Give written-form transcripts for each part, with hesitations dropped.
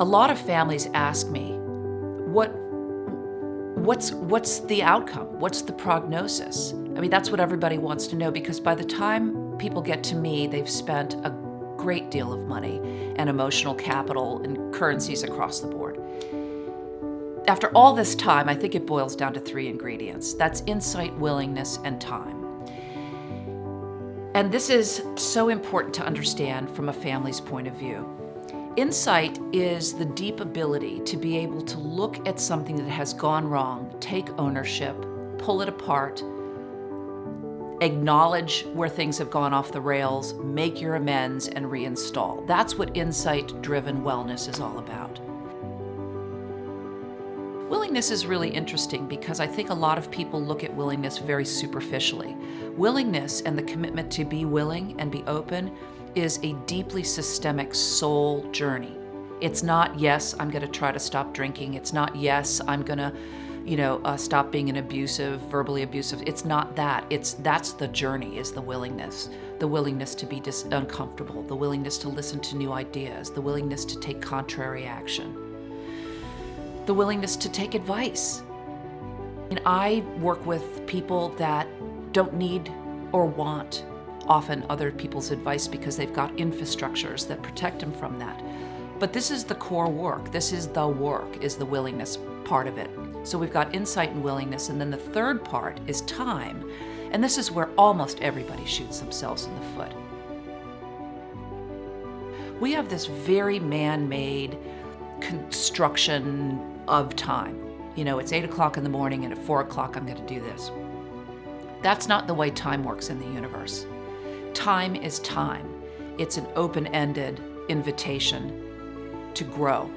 A lot of families ask me, what's the outcome? What's the prognosis? I mean, that's what everybody wants to know, because by the time people get to me, they've spent a great deal of money and emotional capital and currencies across the board. After all this time, I think it boils down to 3 ingredients. That's insight, willingness, and time. And this is so important to understand from a family's point of view. Insight is the deep ability to be able to look at something that has gone wrong, take ownership, pull it apart, acknowledge where things have gone off the rails, make your amends, and reinstall. That's what insight-driven wellness is all about. Willingness is really interesting because I think a lot of people look at willingness very superficially. Willingness and the commitment to be willing and be open is a deeply systemic soul journey. It's not, yes, I'm going to try to stop drinking. It's not, yes, I'm going to, stop being verbally abusive. It's not that. That's the journey, is the willingness to be uncomfortable, the willingness to listen to new ideas, the willingness to take contrary action, the willingness to take advice. And I work with people that don't need or want often other people's advice because they've got infrastructures that protect them from that. But this is the core work. This is the work, is the willingness part of it. So we've got insight and willingness, and then the third part is time. And this is where almost everybody shoots themselves in the foot. We have this very man-made construction of time. It's 8 o'clock in the morning, and at 4 o'clock I'm going to do this. That's not the way time works in the universe. Time is time. It's an open-ended invitation to grow.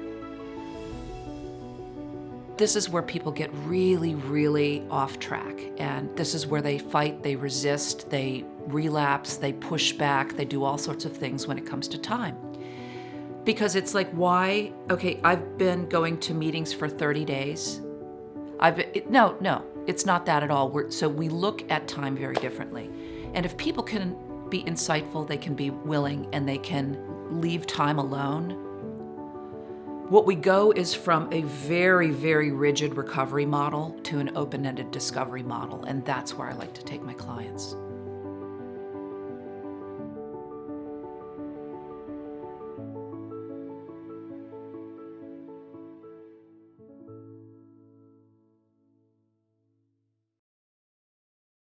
This is where people get really, really off track. And this is where they fight, they resist, they relapse, they push back, they do all sorts of things when it comes to time. Because it's like, why? Okay, I've been going to meetings for 30 days. No, it's not that at all. So we look at time very differently. And if people can be insightful, they can be willing, and they can leave time alone, what we go is from a very, very rigid recovery model to an open-ended discovery model. And that's where I like to take my clients.